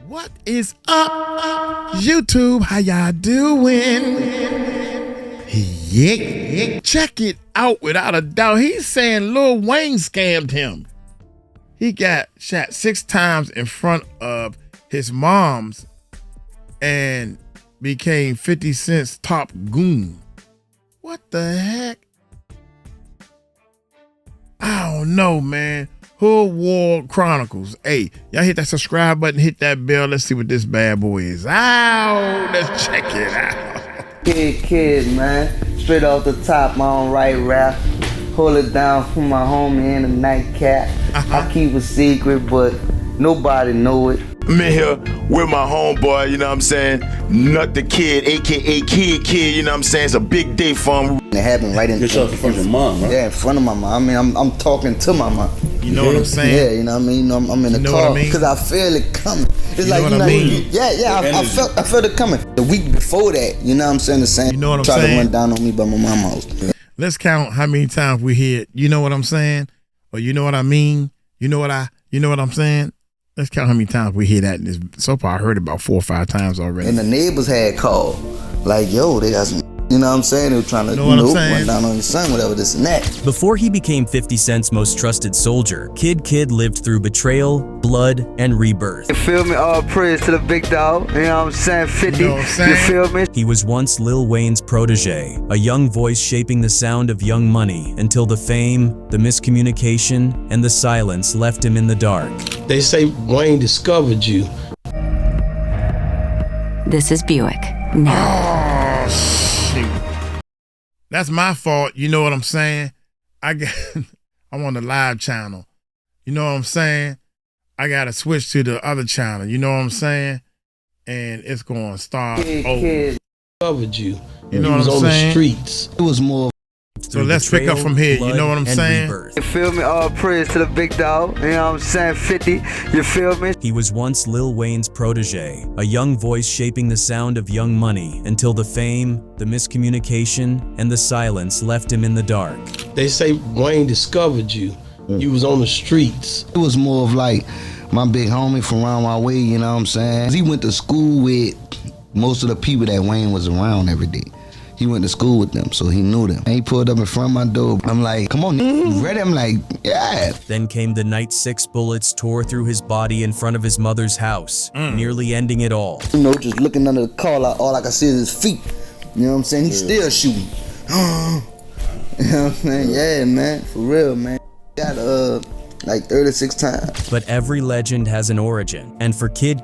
What is up, YouTube? How y'all doing? Yeah, check it out. Without a doubt, he's saying Lil Wayne scammed him. He got shot 6 times in front of his mom's and became 50 Cent's top goon. What the heck? I don't know, man. Hood War Chronicles. Hey, y'all hit that subscribe button, hit that bell. Let's see what this bad boy is. Ow, let's check it out. Kid, man. Straight off the top, my own right rap. Hold it down for my homie in the nightcap. I keep a secret, but nobody know it. I'm in here with my homeboy, you know what I'm saying? Nut the Kid, aka Kid, you know what I'm saying? It's a big day for him. It happened right in front of your mom, right? Yeah, in front of my mom. I mean, I'm talking to my mom. You know what I'm saying? Yeah, you know what I mean? You know, I'm in the car because I feel it coming. It's you know what I mean? I felt it coming. The week before that, you know what I'm saying? The same. You know what I'm saying? saying? To run down on me by my mama's. Yeah. Let's count how many times we hear, you know what I'm saying? Or you know what I mean? You know what I'm saying? Let's count how many times we hear that in this. So far, I heard it about 4 or 5 times already. And the neighbors had called, like, yo, they got some, you know what I'm saying? They were trying to, run down on your son, whatever, this and that. Before he became 50 Cent's most trusted soldier, Kid lived through betrayal, blood, and rebirth. You feel me? All praise to the big dog. You know what I'm saying? 50, you know what I'm saying? You feel me? He was once Lil Wayne's protege, a young voice shaping the sound of Young Money until the fame, the miscommunication, and the silence left him in the dark. They say Wayne discovered you. This is Buick. Now. Oh, shoot. That's my fault. You know what I'm saying? I'm on the live channel. You know what I'm saying? I got to switch to the other channel. You know what I'm saying? And it's going to start over. Discovered you. You know what I'm saying? On the streets. It was more. So let's pick up from here. You know what I'm saying? You feel me? All praise to the big dog. You know what I'm saying? 50. You feel me? He was once Lil Wayne's protege, a young voice shaping the sound of Young Money until the fame, the miscommunication, and the silence left him in the dark. They say Wayne discovered you. You was on the streets. It was more of like my big homie from around my way, you know what I'm saying? He went to school with most of the people that Wayne was around every day. He went to school with them, so he knew them. And he pulled up in front of my door. I'm like, come on, you ready? I'm like, yeah. Then came the night 6 bullets tore through his body in front of his mother's house, nearly ending it all. You know, just looking under the car, like, all I can see is his feet. You know what I'm saying? He's still shooting. You know what I'm saying? Yeah, man, for real, man. Got like 36 times. But every legend has an origin, and for Kid,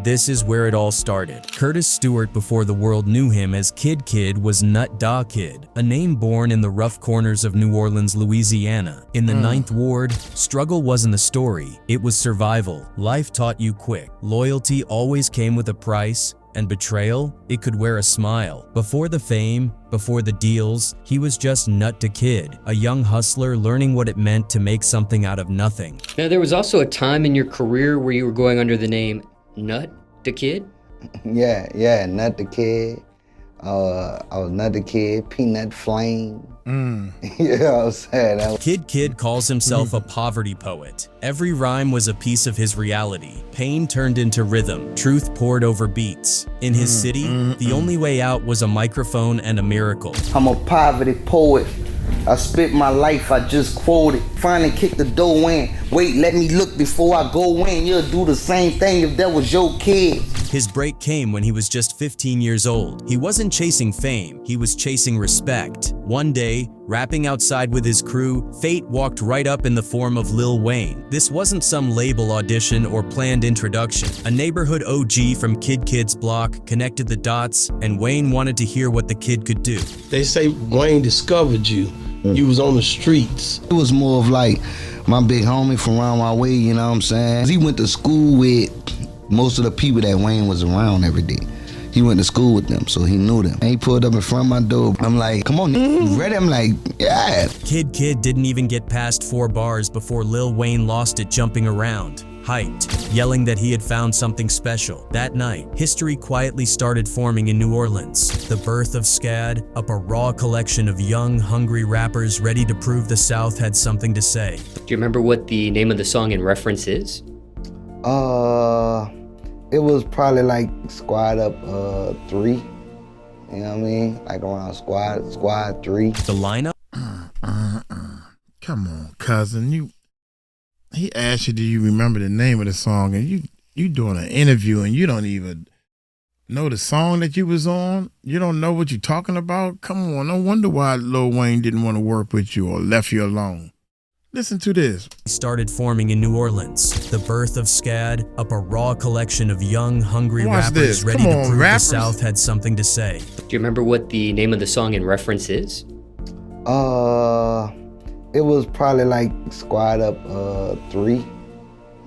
this is where it all started. Curtis Stewart, before the world knew him as Kid, was Nut Da Kid, a name born in the rough corners of New Orleans, Louisiana. In the 9th Ward, struggle wasn't the story, it was survival. Life taught you quick. Loyalty always came with a price, and betrayal, it could wear a smile. Before the fame, before the deals, he was just Nut Da Kid, a young hustler learning what it meant to make something out of nothing. Now, there was also a time in your career where you were going under the name Nut Da Kid? Yeah, Nut Da Kid. I was Nut Da Kid, Peanut Flame. You know what I'm saying? Kid calls himself a poverty poet. Every rhyme was a piece of his reality. Pain turned into rhythm. Truth poured over beats. In his city, the only way out was a microphone and a miracle. I'm a poverty poet. I spit my life, I just quoted. Finally kick the door in. Wait, let me look before I go in. You'll do the same thing if that was your kid. His break came when he was just 15 years old. He wasn't chasing fame, he was chasing respect. One day, rapping outside with his crew, fate walked right up in the form of Lil Wayne. This wasn't some label audition or planned introduction. A neighborhood OG from Kid's block connected the dots, and Wayne wanted to hear what the kid could do. They say Wayne discovered you. You was on the streets. It was more of like my big homie from around my way, you know what I'm saying? He went to school with most of the people that Wayne was around every day. He went to school with them, so he knew them. And he pulled up in front of my door. I'm like, come on, you ready? I'm like, yeah. Kid didn't even get past 4 bars before Lil Wayne lost it jumping around. Hyped, yelling that he had found something special. That night, history quietly started forming in New Orleans. The birth of SCAD, a raw collection of young, hungry rappers ready to prove the South had something to say. Do you remember what the name of the song in reference is? It was probably like squad up 3. You know what I mean? Like around squad 3. The lineup? Come on, cousin. He asked you, do you remember the name of the song? And you doing an interview and you don't even know the song that you was on? You don't know what you're talking about? Come on, no wonder why Lil Wayne didn't want to work with you or left you alone. Listen to this. Started forming in New Orleans. The birth of SCAD, up a raw collection of young, hungry Watch rappers this. ready Come to on, prove rappers. the South had something to say. Do you remember what the name of the song in reference is? It was probably like squad up 3. You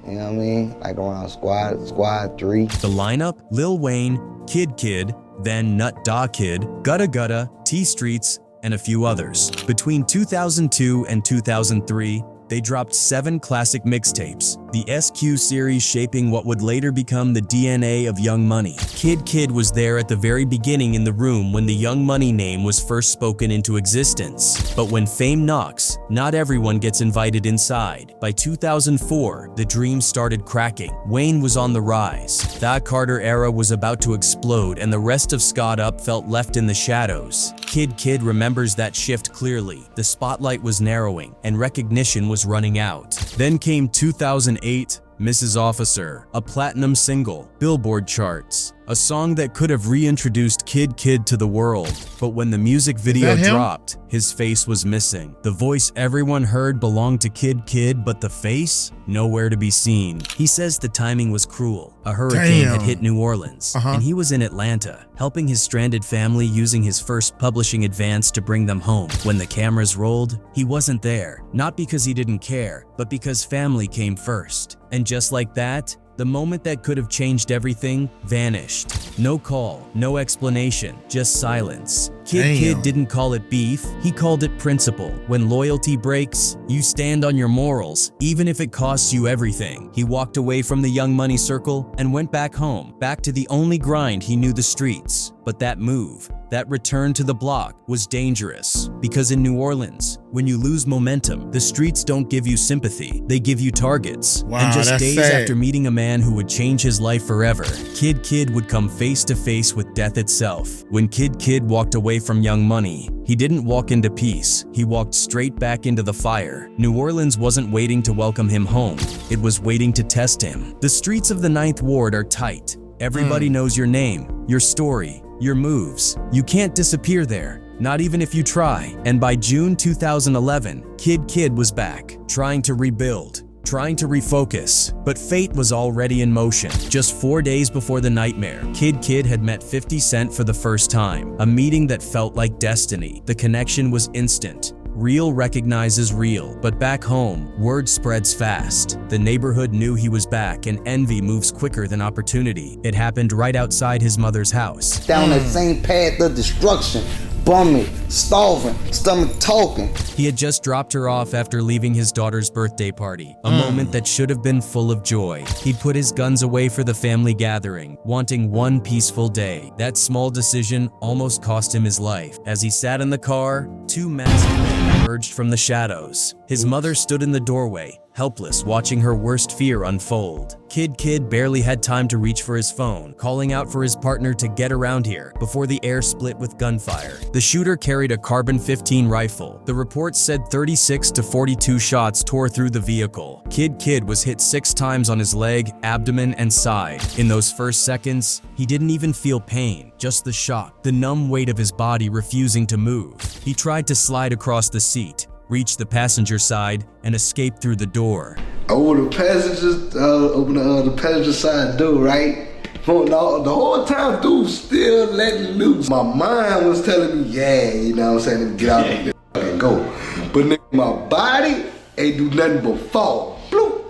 know what I mean? Like around squad 3. The lineup? Lil Wayne, Kid, then Nut Da Kid, Gutta Gutta, T Streets, and a few others. Between 2002 and 2003, they dropped 7 classic mixtapes, the SQ series shaping what would later become the DNA of Young Money. Kid was there at the very beginning in the room when the Young Money name was first spoken into existence. But when fame knocks, not everyone gets invited inside. By 2004, the dream started cracking. Wayne was on the rise. That Carter era was about to explode and the rest of Scott Up felt left in the shadows. Kid remembers that shift clearly. The spotlight was narrowing and recognition was running out. Then came 2008, Mrs. Officer, a platinum single, Billboard charts, a song that could have reintroduced Kid to the world. But when the music video dropped, his face was missing. The voice everyone heard belonged to Kid, but the face? Nowhere to be seen. He says the timing was cruel. A hurricane had hit New Orleans, and he was in Atlanta, helping his stranded family using his first publishing advance to bring them home. When the cameras rolled, he wasn't there. Not because he didn't care, but because family came first. And just like that, the moment that could have changed everything vanished. No call, no explanation, just silence. Kid didn't call it beef, he called it principle. When loyalty breaks, you stand on your morals, even if it costs you everything. He walked away from the Young Money circle and went back home, back to the only grind he knew, the streets. But that move, that return to the block, was dangerous. Because in New Orleans, when you lose momentum, the streets don't give you sympathy, they give you targets. Wow, and just that's days sad. after meeting a man who would change his life forever, Kid would come face to face with death itself. When Kid walked away from Young Money, he didn't walk into peace, he walked straight back into the fire. New Orleans wasn't waiting to welcome him home, it was waiting to test him. The streets of the 9th Ward are tight. Everybody knows your name, your story, your moves. You can't disappear there, not even if you try. And by June 2011, Kid was back, trying to rebuild, trying to refocus, but fate was already in motion. Just 4 days before the nightmare, Kid had met 50 Cent for the first time, a meeting that felt like destiny. The connection was instant. Real recognizes real, but back home, word spreads fast. The neighborhood knew he was back, and envy moves quicker than opportunity. It happened right outside his mother's house. Down that same path of destruction, bumming, starving, stomach talking. He had just dropped her off after leaving his daughter's birthday party, a moment that should have been full of joy. He'd put his guns away for the family gathering, wanting one peaceful day. That small decision almost cost him his life. As he sat in the car, 2 masked men emerged from the shadows. His mother stood in the doorway, helpless, watching her worst fear unfold. Kid barely had time to reach for his phone, calling out for his partner to get around here before the air split with gunfire. The shooter carried a carbon 15 rifle. The report said 36 to 42 shots tore through the vehicle. Kid was hit 6 times on his leg, abdomen, and side. In those first seconds, he didn't even feel pain, just the shock, the numb weight of his body refusing to move. He tried to slide across the seat, reach the passenger side, and escape through the door. Over the passengers, open the passenger side door, right? The whole time, dude still letting loose. My mind was telling me, yeah, you know what I'm saying, get out of there and go. But nigga, my body ain't do nothing but fall. Bloop.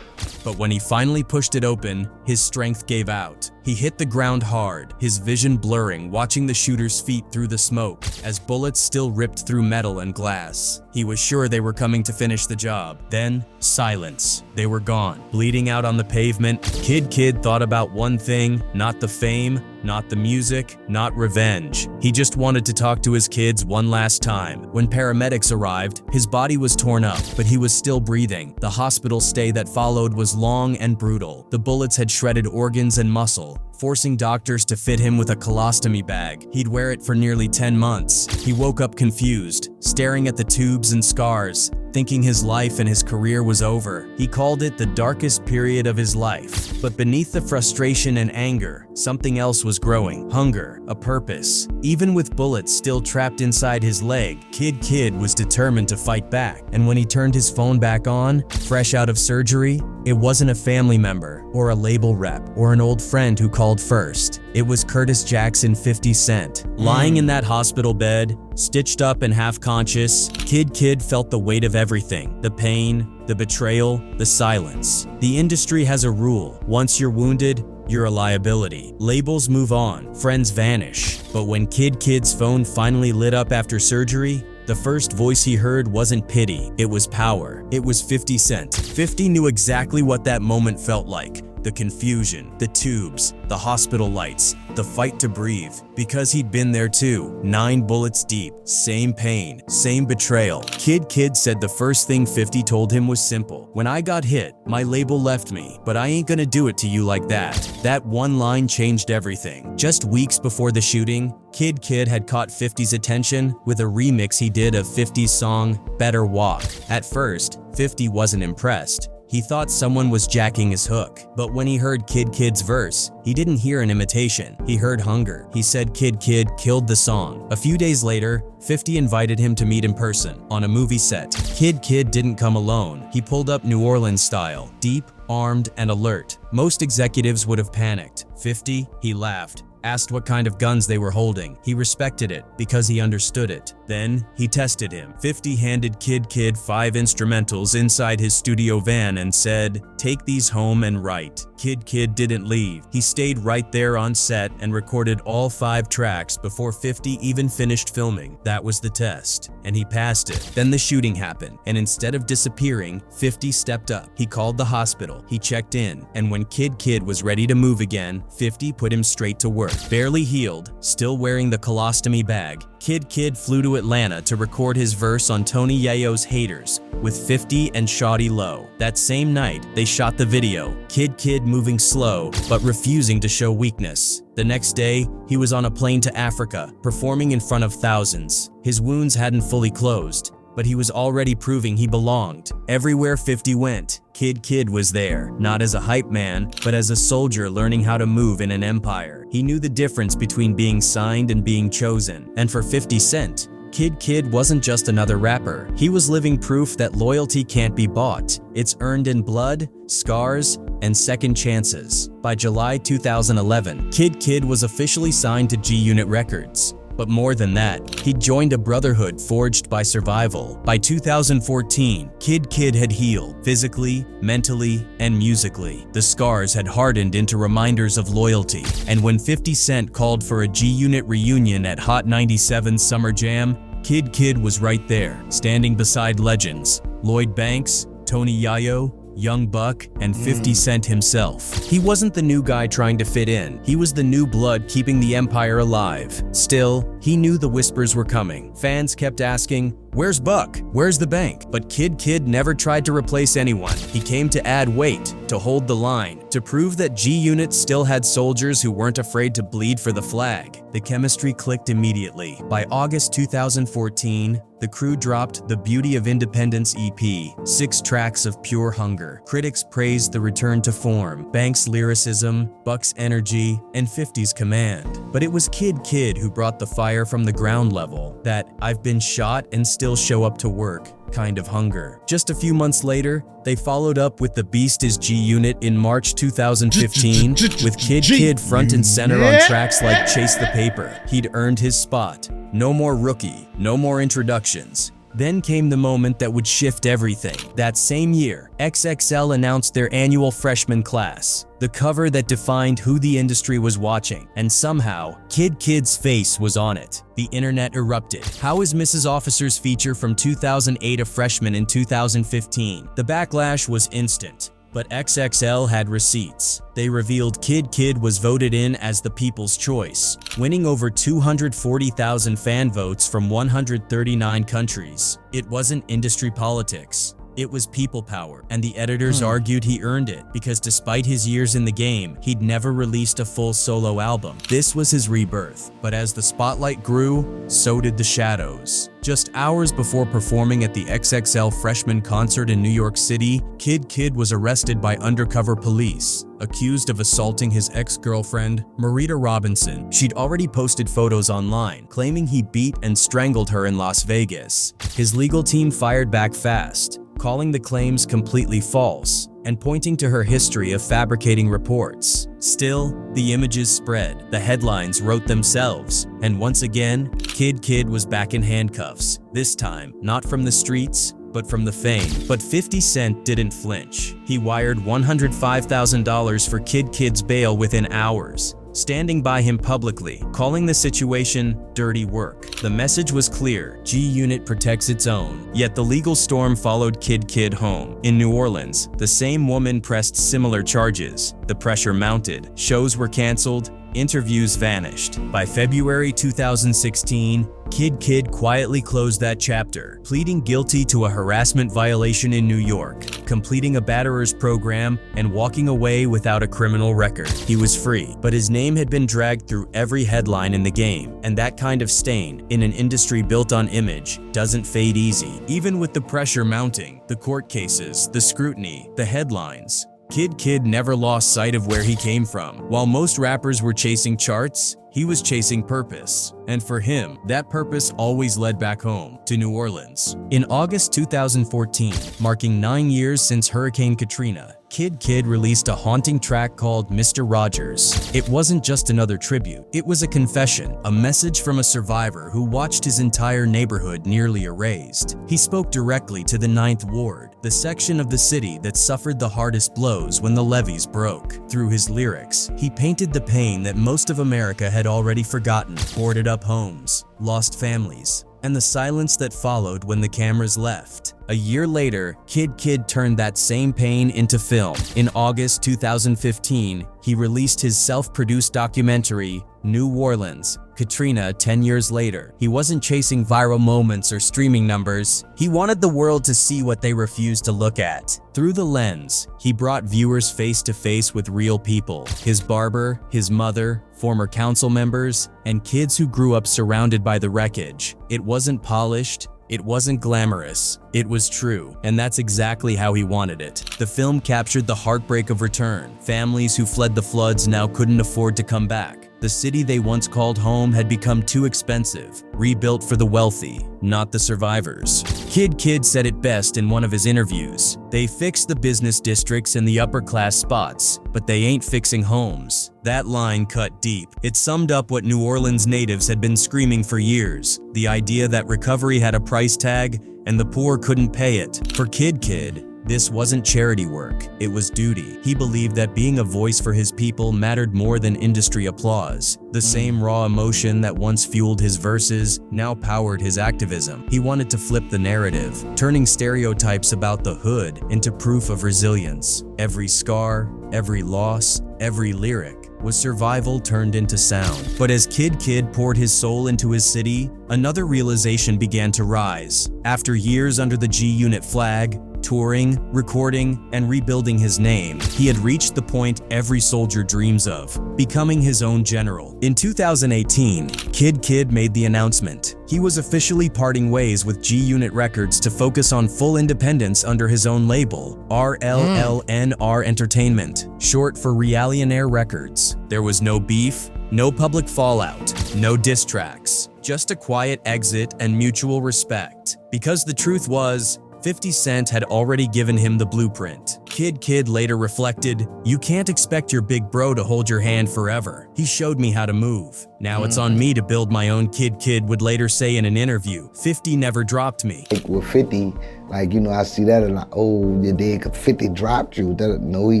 But when he finally pushed it open, his strength gave out. He hit the ground hard, his vision blurring, watching the shooter's feet through the smoke as bullets still ripped through metal and glass. He was sure they were coming to finish the job. Then, silence. They were gone. Bleeding out on the pavement, Kid thought about one thing, not the fame, not the music, not revenge. He just wanted to talk to his kids one last time. When paramedics arrived, his body was torn up, but he was still breathing. The hospital stay that followed was long and brutal. The bullets had shredded organs and muscle, forcing doctors to fit him with a colostomy bag. He'd wear it for nearly 10 months. He woke up confused, staring at the tubes and scars, thinking his life and his career was over. He called it the darkest period of his life. But beneath the frustration and anger, something else was growing. Hunger, a purpose. Even with bullets still trapped inside his leg, Kid was determined to fight back. And when he turned his phone back on, fresh out of surgery, it wasn't a family member or a label rep or an old friend who called first. It was Curtis Jackson 50 Cent. Lying in that hospital bed, stitched up and half conscious, Kid felt the weight of everything. The pain, the betrayal, the silence. The industry has a rule. Once you're wounded, you're a liability. Labels move on, friends vanish. But when Kid's phone finally lit up after surgery, the first voice he heard wasn't pity, it was power. It was 50 Cent. 50 knew exactly what that moment felt like. The confusion, the tubes, the hospital lights, the fight to breathe. Because he'd been there too. 9 bullets deep, same pain, same betrayal. Kid said the first thing 50 told him was simple. When I got hit, my label left me, but I ain't gonna do it to you like that. That one line changed everything. Just weeks before the shooting, Kid had caught 50's attention with a remix he did of 50's song, Better Walk. At first, 50 wasn't impressed. He thought someone was jacking his hook. But when he heard Kid's verse, he didn't hear an imitation. He heard hunger. He said Kid killed the song. A few days later, 50 invited him to meet in person on a movie set. Kid didn't come alone. He pulled up New Orleans style, deep, armed, and alert. Most executives would have panicked. 50, he laughed. Asked what kind of guns they were holding. He respected it because he understood it. Then he tested him. 50 handed Kid 5 instrumentals inside his studio van and said, "Take these home and write." Kid didn't leave. He stayed right there on set and recorded all 5 tracks before 50 even finished filming. That was the test, and he passed it. Then the shooting happened, and instead of disappearing, 50 stepped up. He called the hospital. He checked in, and when Kid was ready to move again, 50 put him straight to work. Barely healed, still wearing the colostomy bag, Kid flew to Atlanta to record his verse on Tony Yayo's Haters with 50 and Shawty Low. That same night, they shot the video, Kid moving slow but refusing to show weakness. The next day, he was on a plane to Africa, performing in front of thousands. His wounds hadn't fully closed, but he was already proving he belonged. Everywhere 50 went, Kid was there, not as a hype man, but as a soldier learning how to move in an empire. He knew the difference between being signed and being chosen. And for 50 Cent, Kid wasn't just another rapper. He was living proof that loyalty can't be bought. It's earned in blood, scars, and second chances. By July 2011, Kid was officially signed to G-Unit Records. But more than that, he joined a brotherhood forged by survival. By 2014, Kid had healed, physically, mentally, and musically. The scars had hardened into reminders of loyalty. And when 50 Cent called for a G-Unit reunion at Hot 97's Summer Jam, Kid was right there, standing beside legends, Lloyd Banks, Tony Yayo, Young Buck, and 50 Cent himself. He wasn't the new guy trying to fit in. He was the new blood keeping the empire alive. Still, he knew the whispers were coming. Fans kept asking, "Where's Buck? Where's the bank?" But Kid never tried to replace anyone. He came to add weight, to hold the line, to prove that G-Unit still had soldiers who weren't afraid to bleed for the flag. The chemistry clicked immediately. By August 2014, the crew dropped The Beauty of Independence EP, 6 tracks of pure hunger. Critics praised the return to form, Banks' lyricism, Buck's energy, and 50's command. But it was Kid who brought the fire from the ground level, that "I've been shot and still show up to work" kind of hunger. Just a few months later, they followed up with The Beast is G-Unit in March 2015, with Kid front and center on tracks like Chase the Paper. He'd earned his spot. No more rookie, no more introductions. Then came the moment that would shift everything. That same year, XXL announced their annual freshman class, the cover that defined who the industry was watching, and somehow, Kid Kid's face was on it. The internet erupted. How is Mrs. Officer's feature from 2008 a freshman in 2015? The backlash was instant. But XXL had receipts. They revealed Kid Kid was voted in as the people's choice, winning over 240,000 fan votes from 139 countries. It wasn't industry politics. It was people power, and the editors argued he earned it because despite his years in the game, he'd never released a full solo album. This was his rebirth, but as the spotlight grew, so did the shadows. Just hours before performing at the XXL freshman concert in New York City, Kid Kid was arrested by undercover police, accused of assaulting his ex-girlfriend, Marita Robinson. She'd already posted photos online, claiming he beat and strangled her in Las Vegas. His legal team fired back fast, calling the claims completely false, and pointing to her history of fabricating reports. Still, the images spread, the headlines wrote themselves, and once again, Kid Kid was back in handcuffs, this time not from the streets, but from the fame. But 50 Cent didn't flinch. He wired $105,000 for Kid Kid's bail within hours, standing by him publicly, calling the situation dirty work. The message was clear: G-Unit protects its own. Yet the legal storm followed Kid Kid home. In New Orleans, the same woman pressed similar charges. The pressure mounted. Shows were canceled. Interviews vanished. By February 2016, Kid Kid quietly closed that chapter, pleading guilty to a harassment violation in New York, completing a batterer's program, and walking away without a criminal record. He was free, but his name had been dragged through every headline in the game, and that kind of stain, in an industry built on image, doesn't fade easy. Even with the pressure mounting, the court cases, the scrutiny, the headlines, Kid Kid never lost sight of where he came from. While most rappers were chasing charts, he was chasing purpose. And for him, that purpose always led back home, to New Orleans. In August 2014, marking 9 years since Hurricane Katrina, Kid Kid released a haunting track called Mr. Rogers. It wasn't just another tribute, it was a confession, a message from a survivor who watched his entire neighborhood nearly erased. He spoke directly to the 9th Ward, the section of the city that suffered the hardest blows when the levees broke. Through his lyrics, he painted the pain that most of America had already forgotten: boarded up homes, lost families, and the silence that followed when the cameras left. A year later, Kid Kid turned that same pain into film. In August 2015, he released his self-produced documentary, New Orleans, Katrina 10 years later. He wasn't chasing viral moments or streaming numbers. He wanted the world to see what they refused to look at. Through the lens, he brought viewers face to face with real people: his barber, his mother, former council members, and kids who grew up surrounded by the wreckage. It wasn't polished. It wasn't glamorous, it was true, and that's exactly how he wanted it. The film captured the heartbreak of return. Families who fled the floods now couldn't afford to come back. The city they once called home had become too expensive, rebuilt for the wealthy, not the survivors. Kid Kid said it best in one of his interviews: "They fixed the business districts and the upper-class spots, but they ain't fixing homes." That line cut deep. It summed up what New Orleans natives had been screaming for years: the idea that recovery had a price tag and the poor couldn't pay it. For Kid Kid, this wasn't charity work, it was duty. He believed that being a voice for his people mattered more than industry applause. The same raw emotion that once fueled his verses now powered his activism. He wanted to flip the narrative, turning stereotypes about the hood into proof of resilience. Every scar, every loss, every lyric was survival turned into sound. But as Kid Kid poured his soul into his city, another realization began to rise. After years under the G-Unit flag, touring, recording, and rebuilding his name, he had reached the point every soldier dreams of: becoming his own general. In 2018, Kid Kid made the announcement. He was officially parting ways with G-Unit Records to focus on full independence under his own label, RLLNR Entertainment, short for Realionaire Records. There was no beef, no public fallout, no diss tracks, just a quiet exit and mutual respect. Because the truth was, 50 Cent had already given him the blueprint. Kid later reflected, "You can't expect your big bro to hold your hand forever. He showed me how to move. Now it's on me to build my own." Kid would later say in an interview, 50 never dropped me. Like with 50, like, you know, I see that and like, oh, you did, 'cause 50 dropped you. No, he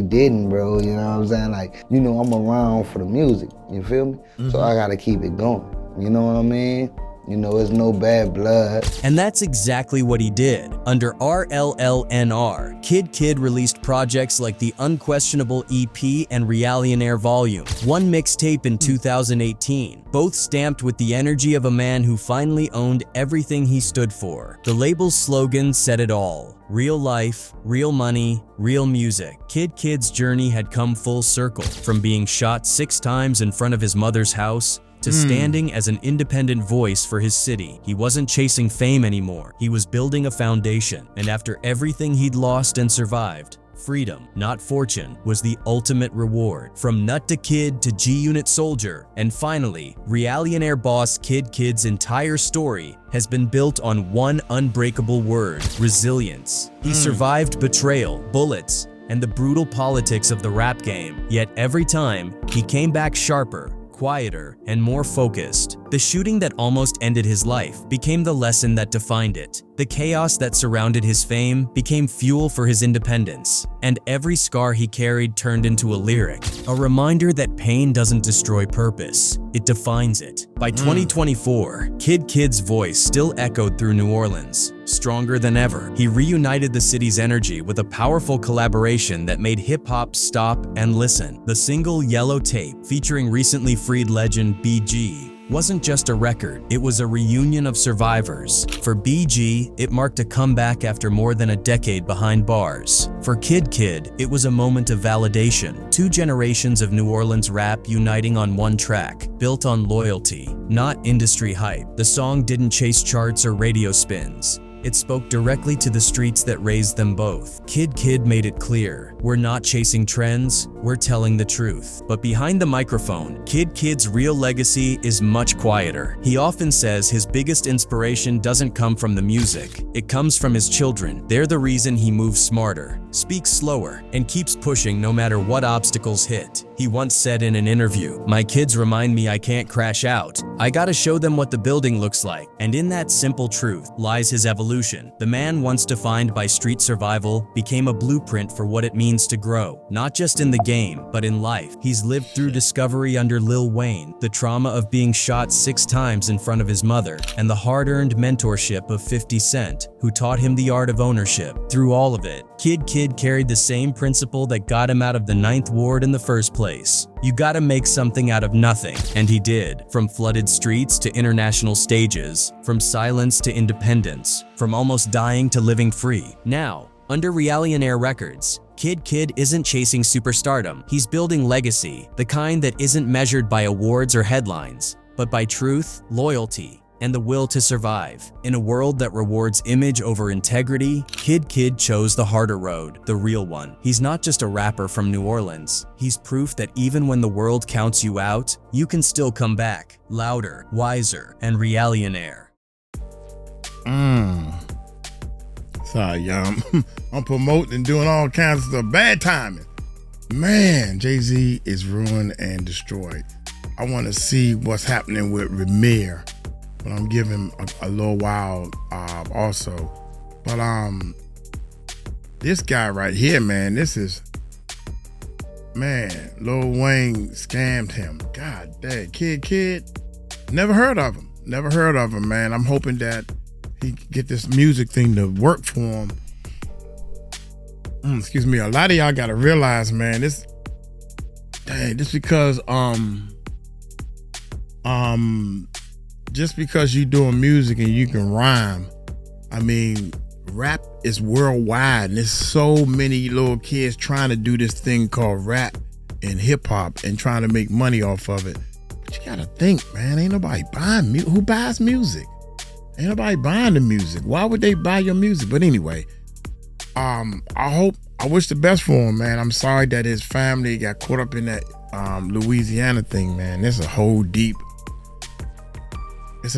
didn't, bro. You know what I'm saying? Like, you know, I'm around for the music. You feel me? So I gotta keep it going. You know what I mean? You know, it's no bad blood. And that's exactly what he did. Under RLLNR, Kid released projects like the Unquestionable EP and Realionaire Volume, one mixtape in 2018, both stamped with the energy of a man who finally owned everything he stood for. The label's slogan said it all: real life, real money, real music. Kid's journey had come full circle, from being shot 6 times in front of his mother's house to standing as an independent voice for his city. He wasn't chasing fame anymore. He was building a foundation, and after everything he'd lost and survived, freedom, not fortune, was the ultimate reward. From nut to kid to G-Unit soldier, and finally, Realionaire boss Kid's entire story has been built on one unbreakable word: resilience. He survived betrayal, bullets, and the brutal politics of the rap game, yet every time, he came back sharper, quieter, and more focused. The shooting that almost ended his life became the lesson that defined it. The chaos that surrounded his fame became fuel for his independence, and every scar he carried turned into a lyric, a reminder that pain doesn't destroy purpose, it defines it. By 2024, Kid's voice still echoed through New Orleans, stronger than ever. He reunited the city's energy with a powerful collaboration that made hip-hop stop and listen. The single Yellow Tape, featuring recently freed legend BG, wasn't just a record, it was a reunion of survivors. For BG, it marked a comeback after more than a decade behind bars. For Kid, it was a moment of validation. 2 generations of New Orleans rap uniting on one track, built on loyalty, not industry hype. The song didn't chase charts or radio spins. It spoke directly to the streets that raised them both. Kid made it clear, we're not chasing trends, we're telling the truth. But behind the microphone, Kid's real legacy is much quieter. He often says his biggest inspiration doesn't come from the music, it comes from his children. They're the reason he moves smarter, speaks slower, and keeps pushing no matter what obstacles hit. He once said in an interview, "My kids remind me I can't crash out. I gotta show them what the building looks like." And in that simple truth lies his evolution. The man once defined by street survival became a blueprint for what it means to grow, not just in the game, but in life. He's lived through discovery under Lil Wayne, the trauma of being shot 6 times in front of his mother, and the hard-earned mentorship of 50 Cent, who taught him the art of ownership. Through all of it, Kid carried the same principle that got him out of the 9th Ward in the first place. You gotta make something out of nothing, and he did. From flooded streets to international stages, from silence to independence, from almost dying to living free. Now, under Realionaire Records, Kid isn't chasing superstardom. He's building legacy, the kind that isn't measured by awards or headlines, but by truth, loyalty, and the will to survive. In a world that rewards image over integrity, Kid chose the harder road, the real one. He's not just a rapper from New Orleans. He's proof that even when the world counts you out, you can still come back, louder, wiser, and Realionaire. Sorry, y'all. I'm promoting and doing all kinds of stuff. Bad timing. Man, Jay-Z is ruined and destroyed. I want to see what's happening with Ramir, but I'm giving him a little while also. But this guy right here, man, Lil Wayne scammed him. God dang, Kid, never heard of him. Never heard of him, man. I'm hoping that he get this music thing to work for him. Excuse me. A lot of y'all gotta realize, man, this because just because you doing music and you can rhyme, I mean, rap is worldwide, and there's so many little kids trying to do this thing called rap and hip hop and trying to make money off of it. But you gotta think, man, ain't nobody buying music. Who buys music? Ain't nobody buying the music. Why would they buy your music? But anyway, I wish the best for him, man. I'm sorry that his family got caught up in that Louisiana thing, man. There's a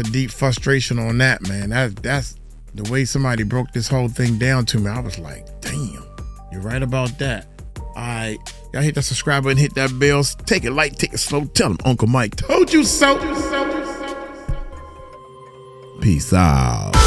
deep frustration on that, man. That's the way somebody broke this whole thing down to me, I was like, damn, you're right about that. All right, y'all hit that subscribe button, hit that bell. Take it light, take it slow. Tell them Uncle Mike told you so. Peace out.